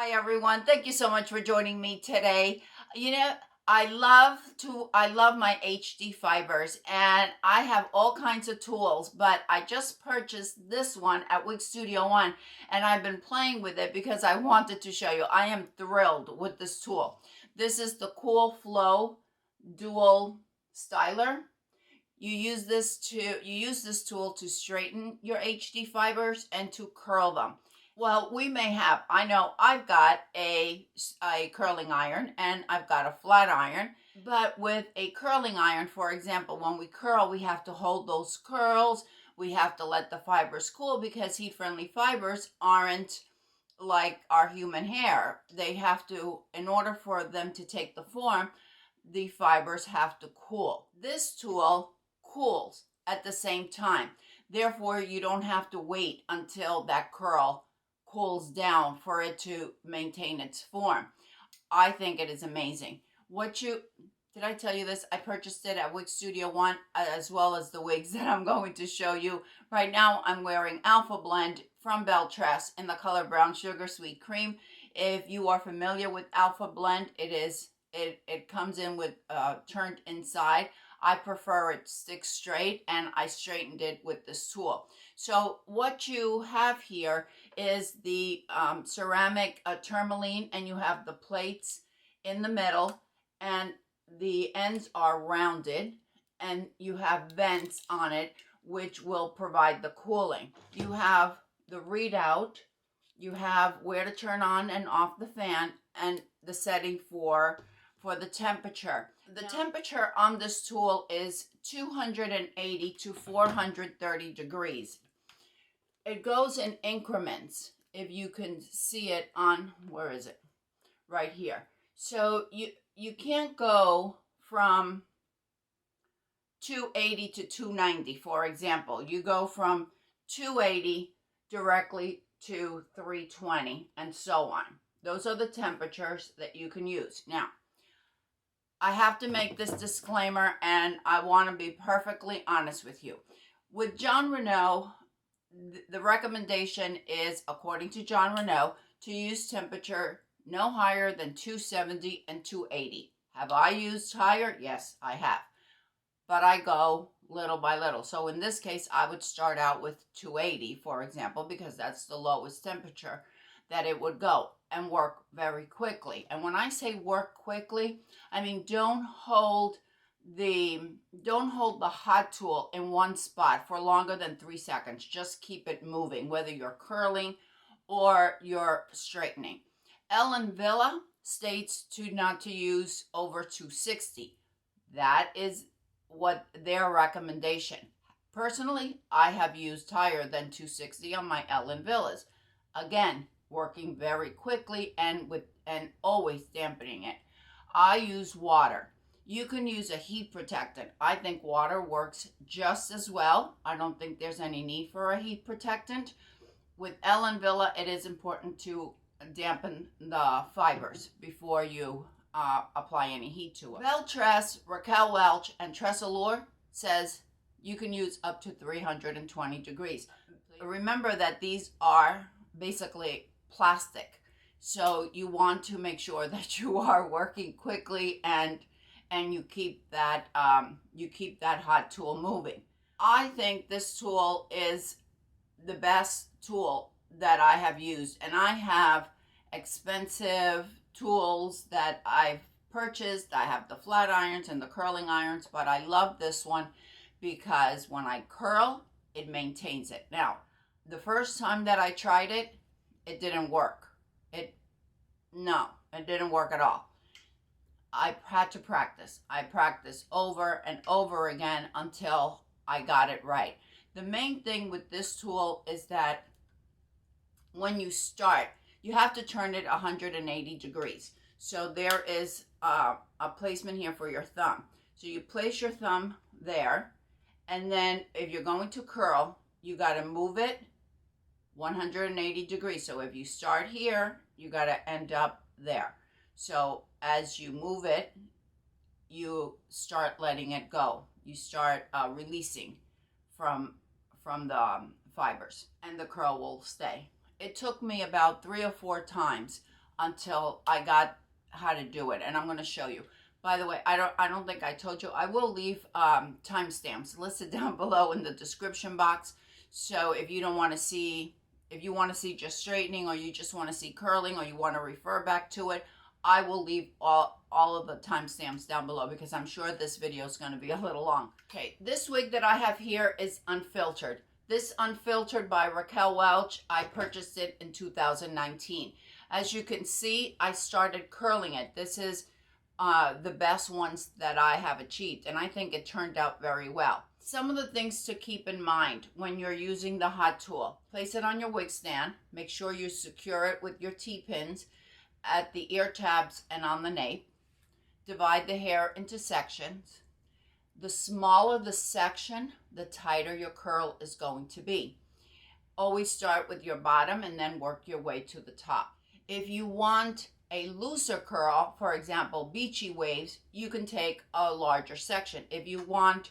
Hi everyone. Thank you so much for joining me today. You know, I love my HD fibers and I have all kinds of tools, but I just purchased this one at Wig Studio One and I've been playing with it because I wanted to show you. I am thrilled with this tool. This is the Cool Flow Dual Styler. You use this tool to straighten your HD fibers and to curl them. Well, I know I've got a curling iron and I've got a flat iron, but with a curling iron, for example, when we curl, we have to hold those curls. We have to let the fibers cool because heat-friendly fibers aren't like our human hair. They have to, in order for them to take the form, the fibers have to cool. This tool cools at the same time. Therefore, you don't have to wait until that curl cools down for it to maintain its form. I think it is amazing. Did I tell you this? I purchased it at Wig Studio One, as well as the wigs that I'm going to show you. Right now, I'm wearing Alpha Blend from Tress in the color Brown Sugar Sweet Cream. If you are familiar with Alpha Blend, it comes in with turned inside. I prefer it stick straight, and I straightened it with this tool. So what you have here is the ceramic tourmaline, and you have the plates in the middle, and the ends are rounded, and you have vents on it, which will provide the cooling. You have the readout, you have where to turn on and off the fan, and the setting for the temperature. The temperature on this tool is 280 to 430 degrees. It goes in increments. If you can see it on, where is it? Right here. So you can't go from 280 to 290, for example. You go from 280 directly to 320 and so on. Those are the temperatures that you can use. Now, I have to make this disclaimer, and I want to be perfectly honest with you. With John Renault, the recommendation is, according to John Renault, to use temperature no higher than 270 and 280. Have I used higher? Yes, I have. But I go little by little. So in this case, I would start out with 280, for example, because that's the lowest temperature that it would go, and work very quickly. And when I say work quickly, I mean don't hold the hot tool in one spot for longer than 3 seconds. Just keep it moving, whether you're curling or you're straightening. Ellen Villa states not to use over 260. That is what their recommendation. Personally, I have used higher than 260 on my Ellen Villas. Again, working very quickly and always dampening it. I use water. You can use a heat protectant. I think water works just as well. I don't think there's any need for a heat protectant. With Ellen Villa, it is important to dampen the fibers before you apply any heat to it. Tress, Raquel Welch, and TressAllure says you can use up to 320 degrees. Remember that these are basically plastic, so you want to make sure that you are working quickly and you keep that hot tool moving. I think this tool is the best tool that I have used, and I have expensive tools that I've purchased. I have the flat irons and the curling irons, but I love this one because when I curl, it maintains it. Now, the first time that I tried it, it didn't work. It didn't work at all. I had to practice. I practiced over and over again until I got it right. The main thing with this tool is that when you start, you have to turn it 180 degrees. So there is a placement here for your thumb. So you place your thumb there, and then if you're going to curl, you got to move it 180 degrees. So if you start here, you got to end up there. So as you move it, you start letting it go. You start releasing from the fibers, and the curl will stay. It took me about 3 or 4 times until I got how to do it, and I'm going to show you. By the way, I don't think I told you, I will leave timestamps listed down below in the description box. So if you don't want to see, if you want to see just straightening, or you just want to see curling, or you want to refer back to it, I will leave all of the timestamps down below, because I'm sure this video is going to be a little long. Okay, this wig that I have here is unfiltered. This unfiltered by Raquel Welch. I purchased it in 2019. As you can see, I started curling it. This is the best ones that I have achieved, and I think it turned out very well. Some of the things to keep in mind when you're using the hot tool: place it on your wig stand, make sure you secure it with your T-pins at the ear tabs and on the nape. Divide the hair into sections. The smaller the section, the tighter your curl is going to be. Always start with your bottom and then work your way to the top. If you want a looser curl, for example, beachy waves, you can take a larger section. If you want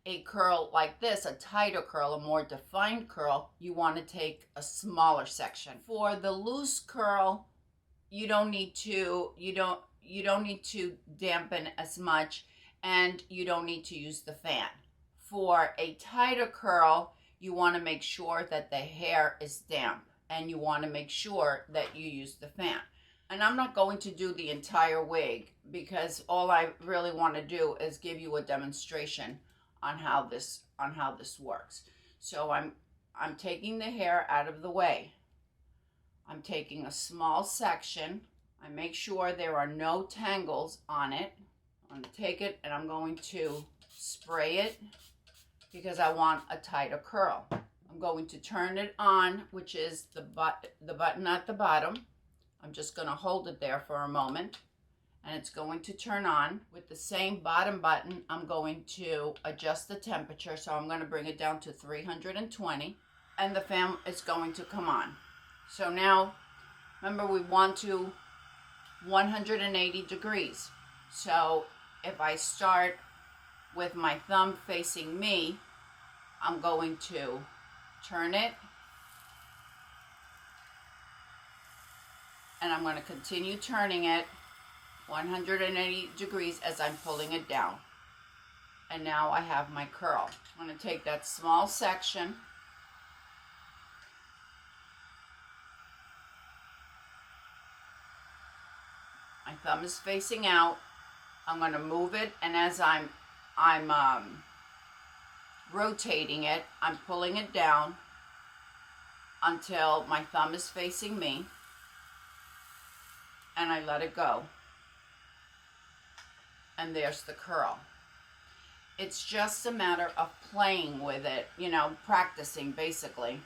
a curl like this, a tighter curl, a more defined curl, you want to take a smaller section. For the loose curl, you don't need to dampen as much, and you don't need to use the fan. For a tighter curl, you want to make sure that the hair is damp, and you want to make sure that you use the fan. And I'm not going to do the entire wig, because all I really want to do is give you a demonstration on how this works. So I'm taking the hair out of the way. I'm taking a small section. I make sure there are no tangles on it. I'm going to take it and I'm going to spray it, because I want a tighter curl. I'm going to turn it on, which is the button at the bottom. I'm just going to hold it there for a moment, and it's going to turn on. With the same bottom button, I'm going to adjust the temperature, so I'm going to bring it down to 320, and the fan is going to come on. So now, remember, we want to 180 degrees. So if I start with my thumb facing me, I'm going to turn it, and I'm going to continue turning it 180 degrees as I'm pulling it down. And now I have my curl. I'm going to take that small section, my thumb is facing out, I'm going to move it, and as I'm rotating it, I'm pulling it down until my thumb is facing me, and I let it go. And there's the curl. It's just a matter of playing with it, you know, practicing basically.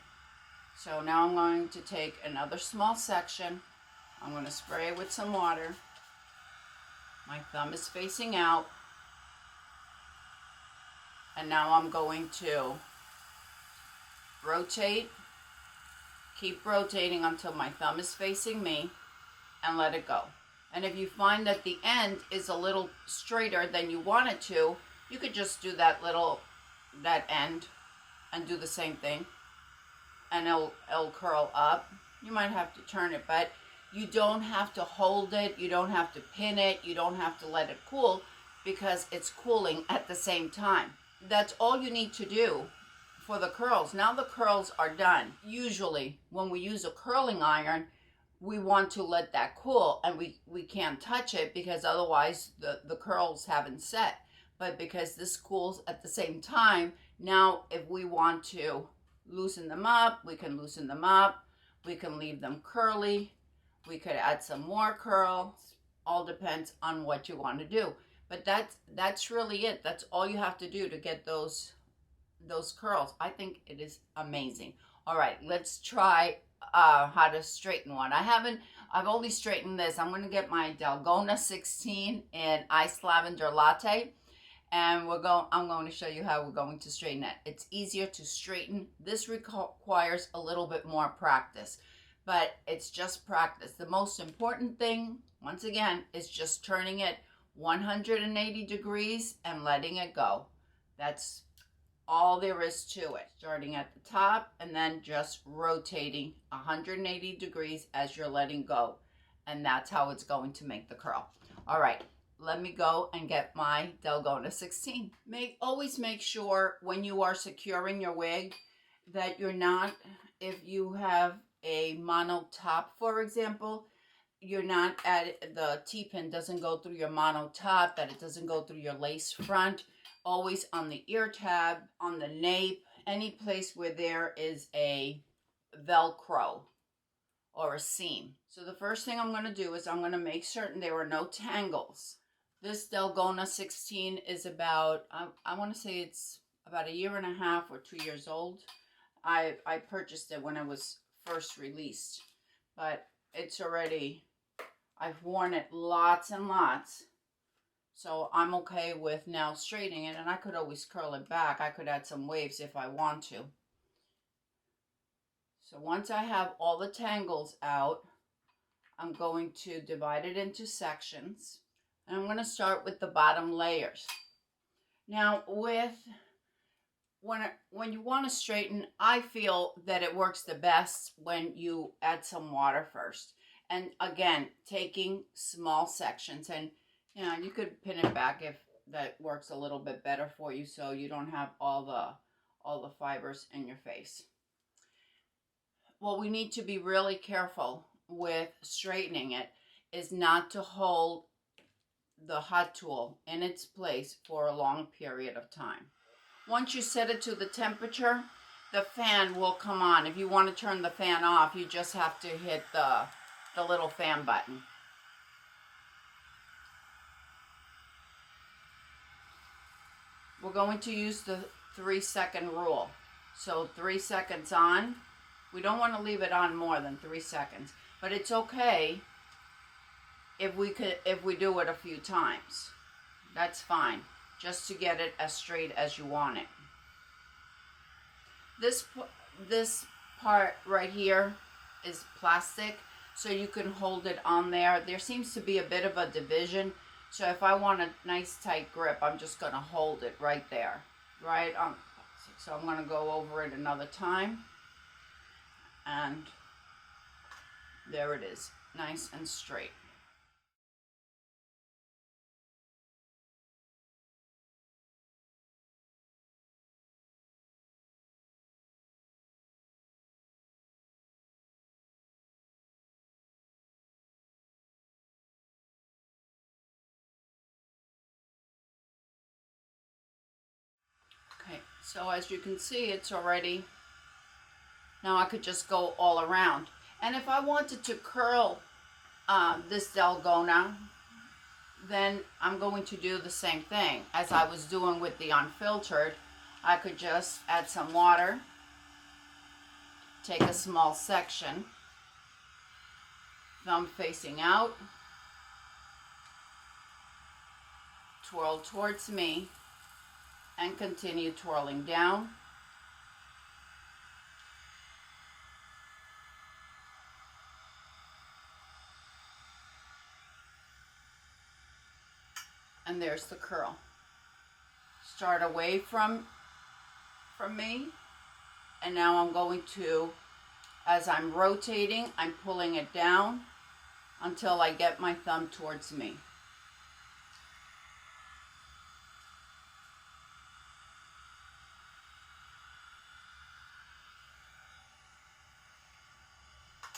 So now I'm going to take another small section. I'm going to spray it with some water. My thumb is facing out. And now I'm going to rotate, keep rotating until my thumb is facing me, and let it go. And if you find that the end is a little straighter than you want it to, you could just do that end and do the same thing, and it'll curl up. You might have to turn it, but you don't have to hold it, you don't have to pin it, you don't have to let it cool, because it's cooling at the same time. That's all you need to do for the curls. Now the curls are done. Usually when we use a curling iron, we want to let that cool, and we can't touch it, because otherwise the curls haven't set. But because this cools at the same time, now if we want to loosen them up, we can loosen them up. We can leave them curly. We could add some more curl. All depends on what you want to do. But that's really it. That's all you have to do to get those curls. I think it is amazing. All right, let's try how to straighten one. I've only straightened this. I'm going to get my Dalgona 16 in Iced Lavender Latte, and I'm going to show you how we're going to straighten it. It's easier to straighten. This requires a little bit more practice, but it's just practice. The most important thing, once again, is just turning it 180 degrees and letting it go. That's all there is to it. Starting at the top and then just rotating 180 degrees as you're letting go. and that's how it's going to make the curl. All right, let me go and get my Delgona 16. Always make sure when you are securing your wig that you're not, if you have a mono top, for example, you're not at, the T-pin doesn't go through your mono top, that it doesn't go through your lace front. Always on the ear tab, on the nape, any place where there is a Velcro or a seam. So the first thing I'm going to do is I'm going to make certain there are no tangles. This Delgona 16 is about, I want to say it's about 1.5 years or 2 years old. I purchased it when it was first released, but it's already, I've worn it lots and lots. So I'm okay with now straightening it, and I could always curl it back. I could add some waves if I want to. So once I have all the tangles out, I'm going to divide it into sections. And I'm going to start with the bottom layers. Now when you want to straighten, I feel that it works the best when you add some water first. And again, taking small sections, and you know, you could pin it back if that works a little bit better for you, so you don't have all the fibers in your face. What we need to be really careful with straightening it is not to hold the hot tool in its place for a long period of time. Once you set it to the temperature, the fan will come on. If you want to turn the fan off, you just have to hit the little fan button. We're going to use the 3-second rule. So 3 seconds on. We don't want to leave it on more than 3 seconds, but it's okay if we do it a few times. That's fine, just to get it as straight as you want it. This part right here is plastic, so you can hold it on there. There seems to be a bit of a division. So if I want a nice tight grip, I'm just going to hold it right there, right on. So I'm going to go over it another time. And there it is, nice and straight. Okay, so as you can see, it's already, now I could just go all around. And if I wanted to curl this Delgona, then I'm going to do the same thing as I was doing with the unfiltered. I could just add some water, take a small section, thumb facing out, twirl towards me, and continue twirling down. And there's the curl. Start away from me, and now I'm going to, as I'm rotating, I'm pulling it down until I get my thumb towards me.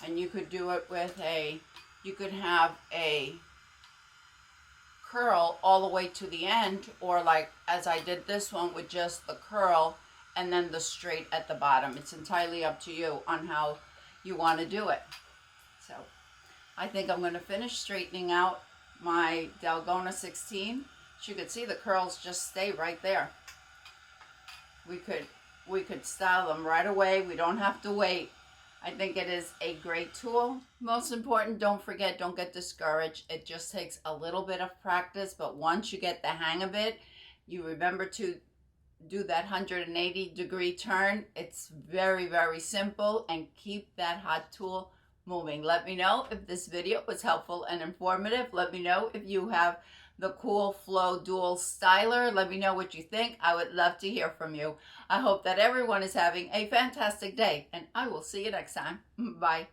And you could do it with you could have a curl all the way to the end, or like as I did this one with just the curl and then the straight at the bottom. It's entirely up to you on how you want to do it. So I think I'm going to finish straightening out my Delgona 16. As you can see, the curls just stay right there. We could style them right away. We don't have to wait. I think it is a great tool. Most important, don't forget, don't get discouraged. It just takes a little bit of practice, but once you get the hang of it, you remember to do that 180-degree turn. It's very, very simple, and keep that hot tool moving. Let me know if this video was helpful and informative. Let me know if you have the Cool Flow Dual Styler. Let me know what you think. I would love to hear from you. I hope that everyone is having a fantastic day, and I will see you next time. Bye.